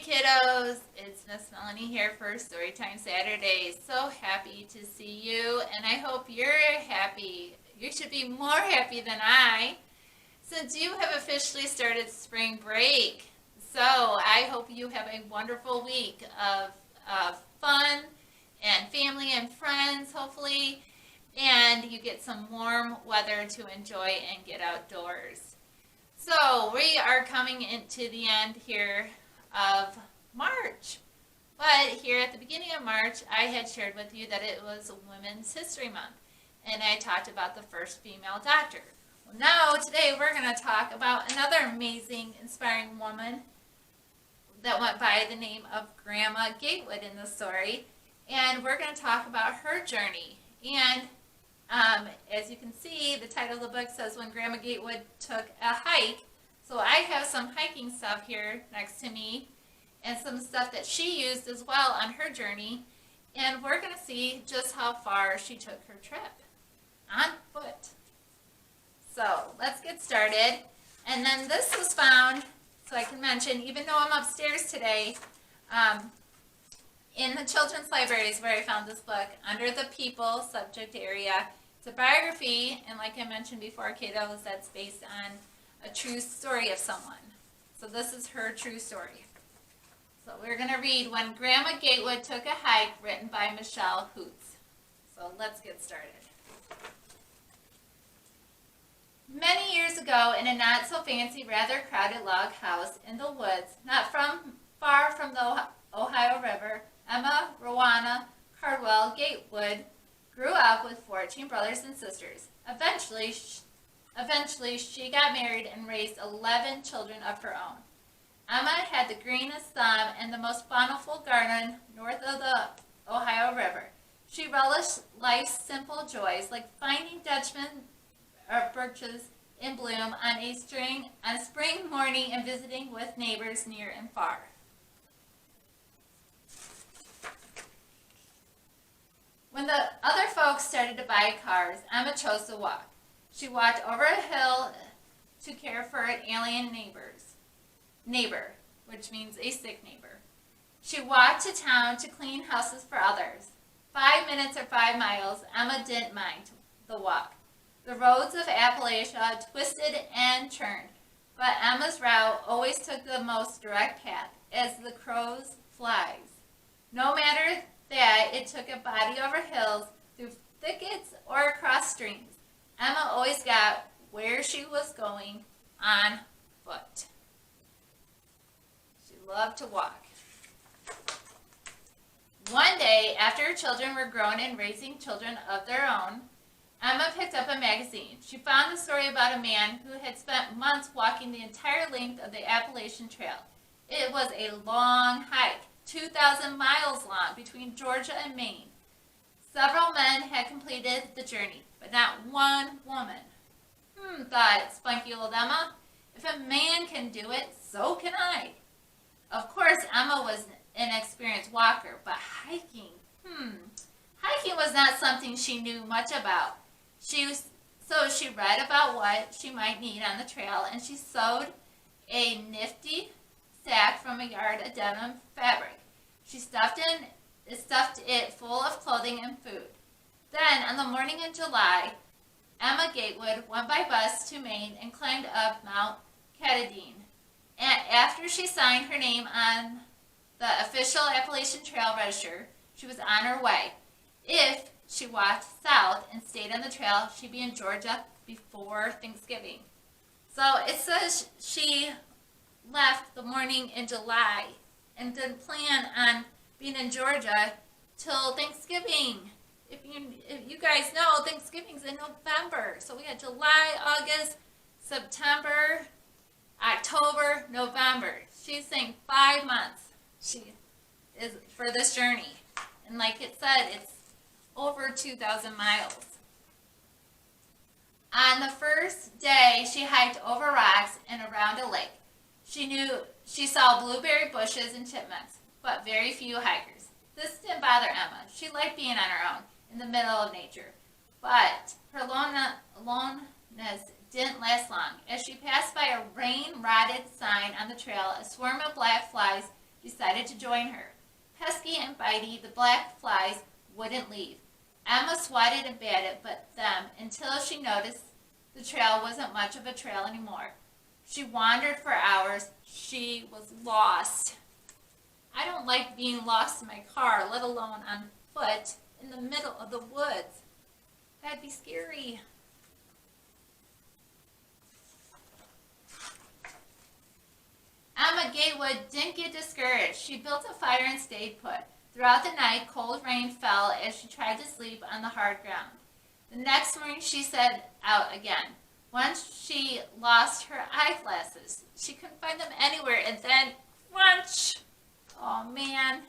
kiddos, it's Miss Melanie here for Storytime Saturday. So happy to see you, and I hope you're happy. You should be more happy than I, since you have officially started spring break. So I hope you have a wonderful week of fun and family and friends, hopefully, and you get some warm weather to enjoy and get outdoors. So we are coming into the end here of March. But here at the beginning of March, I had shared with you that it was Women's History Month, and I talked about the first female doctor. Well, now, today, we're going to talk about another amazing, inspiring woman that went by the name of Grandma Gatewood in the story, and we're going to talk about her journey. And as you can see, the title of the book says When Grandma Gatewood Took a Hike. So I have some hiking stuff here next to me and some stuff that she used as well on her journey. And we're going to see just how far she took her trip on foot. So let's get started. And then this was found, so I can mention, even though I'm upstairs today, in the children's libraries where I found this book, under the people subject area. It's a biography, and like I mentioned before, kiddos, that's based on a true story of someone. So this is her true story. So we're going to read When Grandma Gatewood Took a Hike, written by Michelle Hoots. So let's get started. Many years ago, in a not-so-fancy, rather crowded log house in the woods, not far from the Ohio River, Emma Rowana Cardwell Gatewood grew up with 14 brothers and sisters. Eventually, she got married and raised 11 children of her own. Emma had the greenest thumb and the most bountiful garden north of the Ohio River. She relished life's simple joys, like finding Dutchman birches in bloom on a spring morning and visiting with neighbors near and far. When the other folks started to buy cars, Emma chose to walk. She walked over a hill to care for an alien neighbor, which means a sick neighbor. She walked to town to clean houses for others. 5 minutes or 5 miles, Emma didn't mind the walk. The roads of Appalachia twisted and turned, but Emma's route always took the most direct path, as the crow flies. No matter that it took a body over hills, through thickets, or across streams, Emma always got where she was going on foot. She loved to walk. One day, after her children were grown and raising children of their own, Emma picked up a magazine. She found a story about a man who had spent months walking the entire length of the Appalachian Trail. It was a long hike, 2,000 miles long, between Georgia and Maine. Several men had completed the journey, but not one woman. Thought spunky old Emma. If a man can do it, so can I. Of course, Emma was an experienced walker, but hiking was not something she knew much about. So she read about what she might need on the trail, and she sewed a nifty sack from a yard of denim fabric. She stuffed it full of clothing and food. Then, on the morning in July, Emma Gatewood went by bus to Maine and climbed up Mount Katahdin. And after she signed her name on the official Appalachian Trail Register, she was on her way. If she walked south and stayed on the trail, she'd be in Georgia before Thanksgiving. So it says she left the morning in July and didn't plan on being in Georgia till Thanksgiving. If you guys know, Thanksgiving's in November. So we got July, August, September, October, November. She's saying 5 months she is for this journey. And like it said, it's over 2,000 miles. On the first day, she hiked over rocks and around a lake. She saw blueberry bushes and chipmunks, but very few hikers. This didn't bother Emma. She liked being on her own in the middle of nature. But her aloneness didn't last long. As she passed by a rain-rotted sign on the trail, a swarm of black flies decided to join her. Pesky and Bitey, the black flies, wouldn't leave. Emma swatted and batted but them until she noticed the trail wasn't much of a trail anymore. She wandered for hours. She was lost. I don't like being lost in my car, let alone on foot in the middle of the woods. That'd be scary. Emma Gatewood didn't get discouraged. She built a fire and stayed put. Throughout the night, cold rain fell as she tried to sleep on the hard ground. The next morning, she set out again. Once she lost her eyeglasses. She couldn't find them anywhere, and then crunch! Oh man.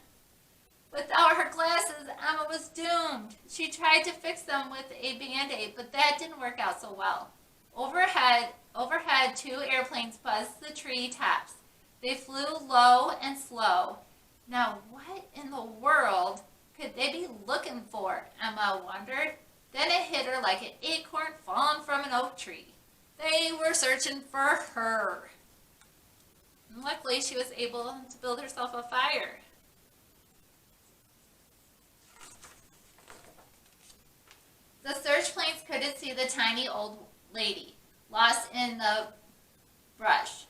Without her glasses, Emma was doomed. She tried to fix them with a Band-Aid, but that didn't work out so well. Overhead, two airplanes buzzed the tree tops. They flew low and slow. Now, what in the world could they be looking for? Emma wondered. Then it hit her like an acorn fallen from an oak tree. They were searching for her. And luckily, she was able to build herself a fire. The search planes couldn't see the tiny old lady, lost in the brush.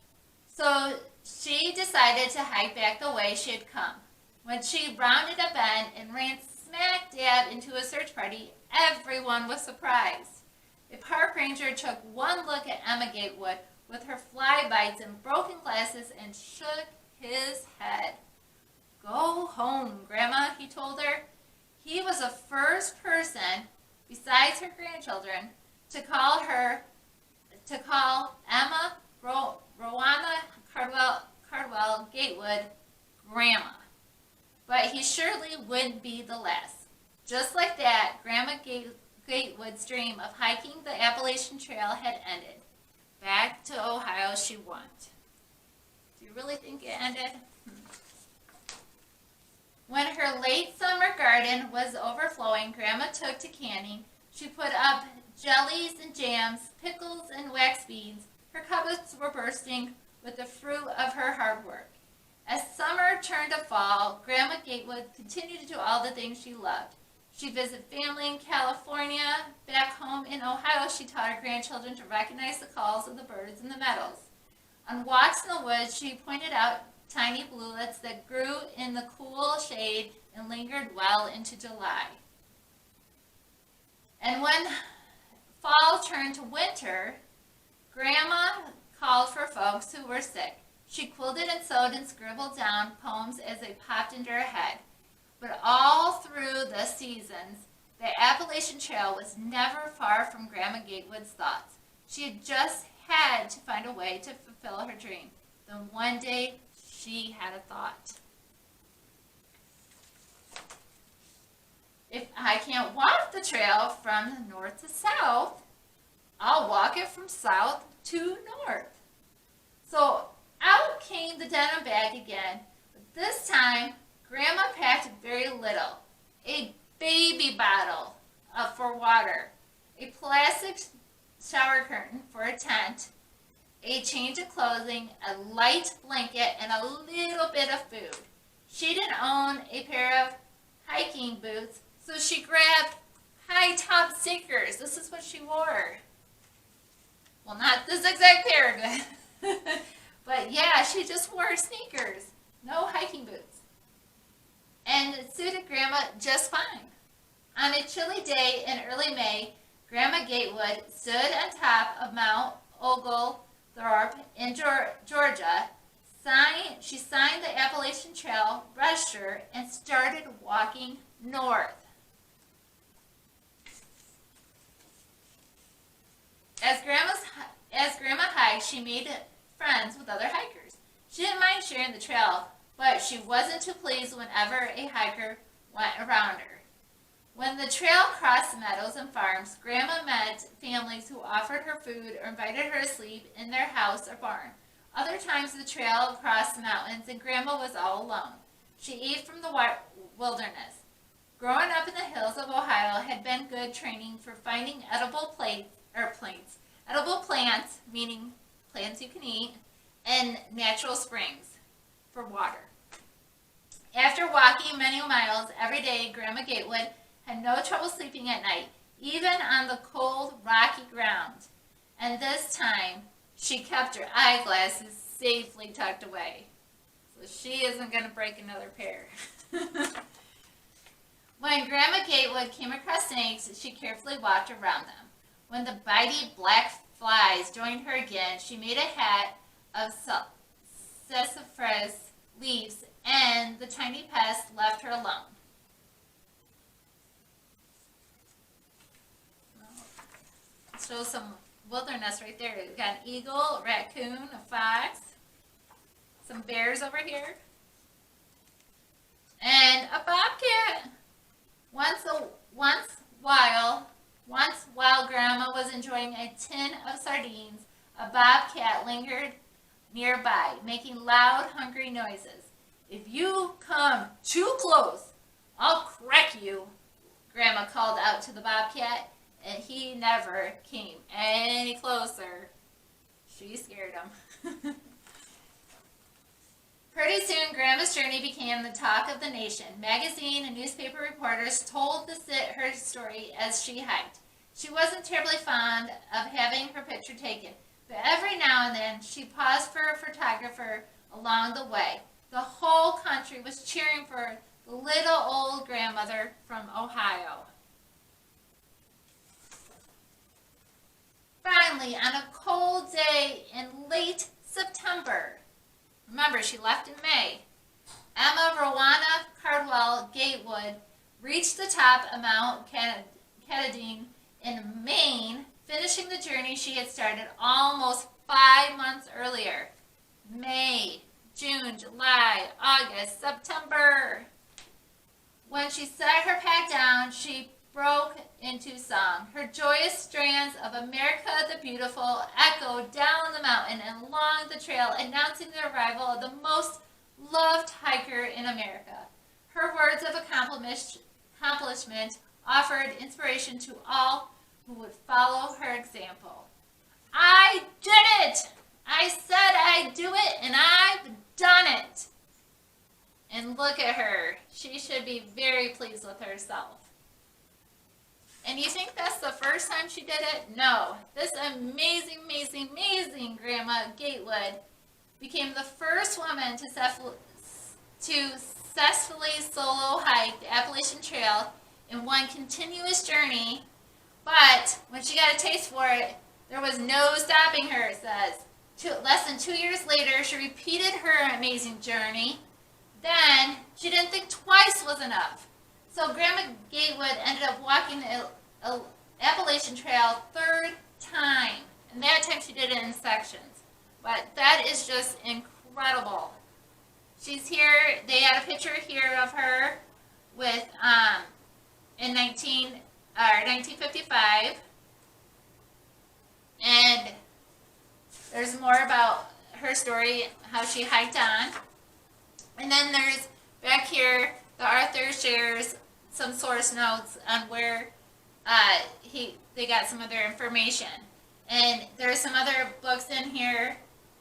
So she decided to hike back the way she had come. When she rounded a bend and ran smack dab into a search party, everyone was surprised. A park ranger took one look at Emma Gatewood with her fly bites and broken glasses and shook his head. "Go home, Grandma," he told her. He was the first person, besides her grandchildren, to call Emma Rowana Cardwell Gatewood Grandma. But he surely wouldn't be the last. Just like that, Grandma Gatewood's dream of hiking the Appalachian Trail had ended. Back to Ohio she went. Do you really think it ended? When her late summer garden was overflowing, Grandma took to canning. She put up jellies and jams, pickles and wax beans. Her cupboards were bursting with the fruit of her hard work. As summer turned to fall, Grandma Gatewood continued to do all the things she loved. She visited family in California. Back home in Ohio, she taught her grandchildren to recognize the calls of the birds in the meadows. On walks in the woods, she pointed out tiny bluelets that grew in the cool shade and lingered well into July. And when fall turned to winter, Grandma called for folks who were sick. She quilted and sewed and scribbled down poems as they popped into her head. But all through the seasons, the Appalachian Trail was never far from Grandma Gatewood's thoughts. She had just had to find a way to fulfill her dream. Then one day, she had a thought. If I can't walk the trail from north to south, I'll walk it from south to north. So out came the denim bag again, but this time Grandma packed very little. A baby bottle for water, a plastic shower curtain for a tent, a change of clothing, a light blanket, and a little bit of food. She didn't own a pair of hiking boots, so she grabbed high-top sneakers. This is what she wore. Well, not this exact pair, but yeah, she just wore sneakers, no hiking boots. And it suited Grandma just fine. On a chilly day in early May, Grandma Gatewood stood on top of Mount Oglethorpe in Georgia. She signed the Appalachian Trail register and started walking north. As Grandma hiked, she made friends with other hikers. She didn't mind sharing the trail, but she wasn't too pleased whenever a hiker went around her. When the trail crossed meadows and farms, Grandma met families who offered her food or invited her to sleep in their house or barn. Other times the trail crossed mountains and Grandma was all alone. She ate from the wilderness. Growing up in the hills of Ohio had been good training for finding edible plants, meaning plants you can eat, and natural springs for water. walking many miles every day, Grandma Gatewood had no trouble sleeping at night, even on the cold, rocky ground. And this time, she kept her eyeglasses safely tucked away. So she isn't going to break another pair. When Grandma Gatewood came across snakes, she carefully walked around them. When the bitey black flies joined her again, she made a hat of sassafras leaves, and the tiny pest left her alone. Show some wilderness right there. We've got an eagle, a raccoon, a fox, some bears over here, and a bobcat. Once while Grandma was enjoying a tin of sardines, a bobcat lingered nearby, making loud, hungry noises. "If you come too close, I'll crack you," Grandma called out to the bobcat, and he never came any closer. She scared him. Pretty soon, Grandma's journey became the talk of the nation. Magazine and newspaper reporters told her story as she hiked. She wasn't terribly fond of having her picture taken, but every now and then she paused for a photographer along the way. The whole country was cheering for the little old grandmother from Ohio. Finally, on a cold day in late September, remember, she left in May, Emma Rowana Cardwell Gatewood reached the top of Mount Katahdin in Maine, finishing the journey she had started almost 5 months earlier. May, June, July, August, September. When she set her pack down, she broke into song. Her joyous strains of "America the Beautiful" echoed down the mountain and along the trail, announcing the arrival of the most loved hiker in America. Her words of accomplishment offered inspiration to all who would follow her example. "I did it! I said I'd do it, and I've done it!" And look at her. She should be very pleased with herself. And you think that's the first time she did it? No. This amazing, amazing, amazing Grandma Gatewood became the first woman to successfully solo hike the Appalachian Trail in one continuous journey. But when she got a taste for it, there was no stopping her, it says. Less than 2 years later, she repeated her amazing journey. Then, she didn't think twice was enough. So Grandma Gatewood ended up walking the Appalachian Trail 3rd time. And that time she did it in sections. But that is just incredible. She's here. They had a picture here of her with in 1955. And there's more about her story, how she hiked on. And then there's back here, the author shares some source notes on where they got some other information. And there's some other books in here.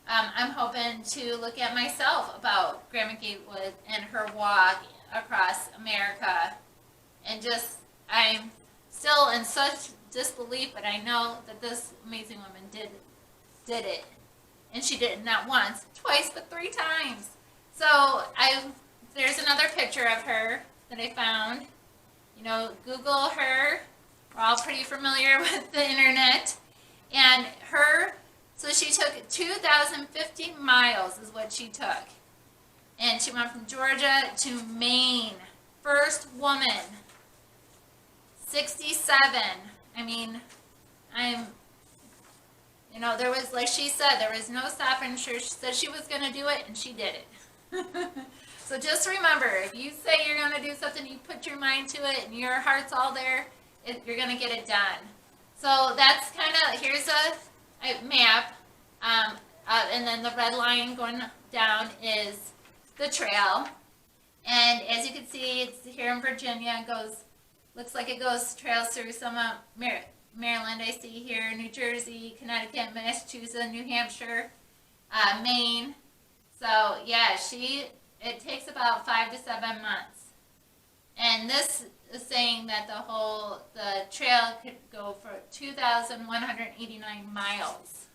I'm hoping to look at myself about Grandma Gatewood and her walk across America. And just, I'm still in such disbelief, but I know that this amazing woman did it. And she did it not once, twice, but 3 times. So there's another picture of her that I found. You know, Google her. We're all pretty familiar with the internet. And so she took 2,050 miles is what she took. And she went from Georgia to Maine. First woman. 67. I mean, there was, like she said, there was no stopping. She said she was going to do it, and she did it. So just remember, if you say you're going to do something, you put your mind to it, and your heart's all there, you're going to get it done. So that's kind of, here's a map, and then the red line going down is the trail. And as you can see, it's here in Virginia. It looks like it trails through some of Maryland, I see here, New Jersey, Connecticut, Massachusetts, New Hampshire, Maine. So yeah, she it takes about 5 to 7 months. And this is saying that the trail could go for 2,189 miles.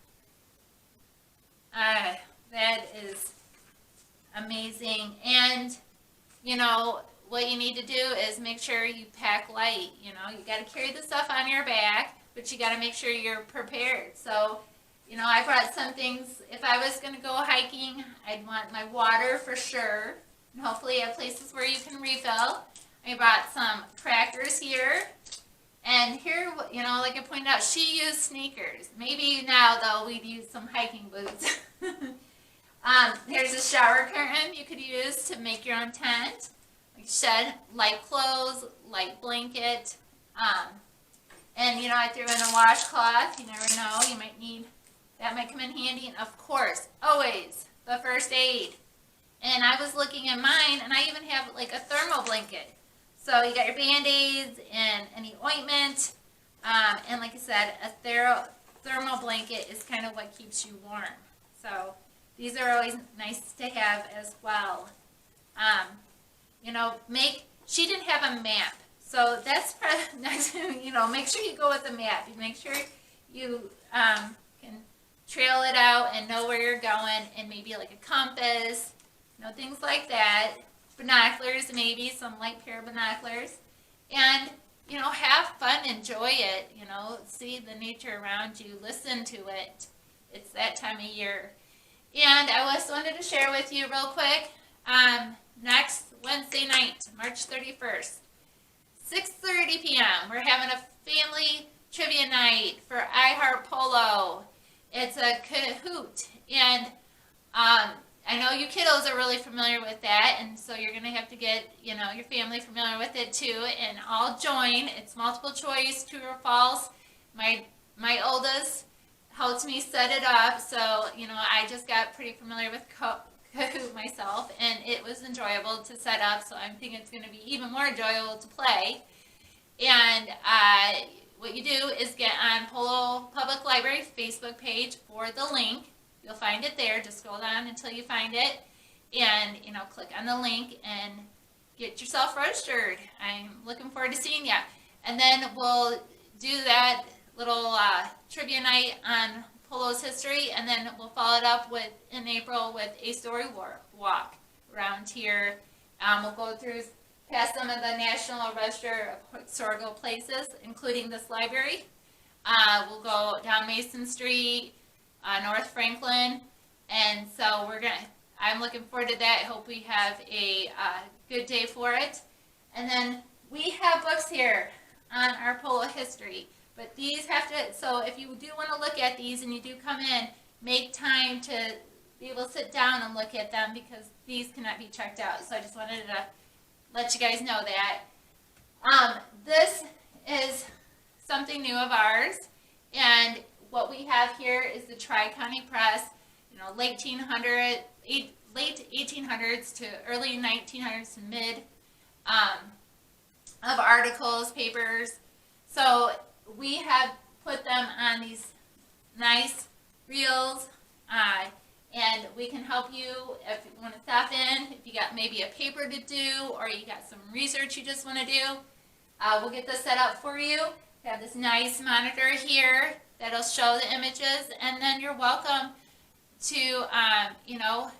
That is amazing. And, you know, what you need to do is make sure you pack light. You know, you got to carry the stuff on your back, but you got to make sure you're prepared. So, you know, I brought some things. If I was going to go hiking, I'd want my water for sure. And hopefully have places where you can refill. I brought some crackers here. And here, you know, like I pointed out, she used sneakers. Maybe now, though, we'd use some hiking boots. Here's a shower curtain you could use to make your own tent. Like shed, light clothes, light blanket. And, you know, I threw in a washcloth. You never know. You might need, that might come in handy. And, of course, always the first aid. And I was looking at mine, and I even have, like, a thermal blanket. So you got your Band-Aids and any ointment. And like I said, a thermal blanket is kind of what keeps you warm. So these are always nice to have as well. You know, she didn't have a map. So that's next, you know, make sure you go with a map. You make sure you can trail it out and know where you're going, and maybe like a compass, you know, things like that. Binoculars, maybe some light pair of binoculars, and, you know, have fun, enjoy it, you know, see the nature around you, listen to it. It's that time of year. And I just wanted to share with you real quick, next Wednesday night, March 31st, 6:30 p.m., we're having a family trivia night for iHeart Polo. It's a Kahoot, and I know you kiddos are really familiar with that, and so you're going to have to get, you know, your family familiar with it too, and all join. It's multiple choice, true or false. My oldest helped me set it up, so, you know, I just got pretty familiar with Kahoot myself, and it was enjoyable to set up, so I'm thinking it's going to be even more enjoyable to play. And what you do is get on Polo Public Library Facebook page for the link. You'll find it there. Just scroll down until you find it, and, you know, click on the link and get yourself registered. I'm looking forward to seeing you. And then we'll do that little trivia night on Polo's history, and then we'll follow it up with in April with a story walk around here. We'll go through past some of the National Register of Historical Places, including this library. We'll go down Mason Street, North Franklin, and so I'm looking forward to that. I hope we have a good day for it. And then we have books here on our Polo history, but these have to, so if you do want to look at these and you do come in, make time to be able to sit down and look at them, because these cannot be checked out. So I just wanted to let you guys know that. This is something new of ours, and what we have here is the Tri-County Press, you know, late 1800s to early 1900s to mid of articles, papers. So we have put them on these nice reels, and we can help you if you want to stop in, if you got maybe a paper to do, or you got some research you just want to do. We'll get this set up for you. We have this nice monitor here that'll show the images, and then you're welcome to, you know,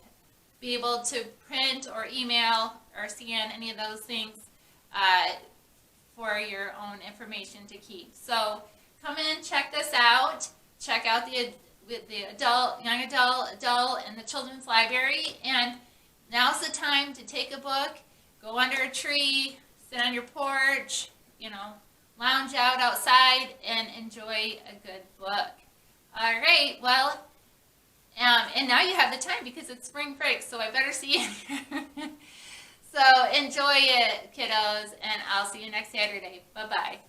be able to print or email or scan any of those things for your own information to keep. So come in, check this out. Check out the adult, young adult, and the children's library. And now's the time to take a book, go under a tree, sit on your porch, you know, lounge out outside and enjoy a good book. All right, well, and now you have the time because it's spring break, so I better see you here. So enjoy it, kiddos, and I'll see you next Saturday. Bye-bye.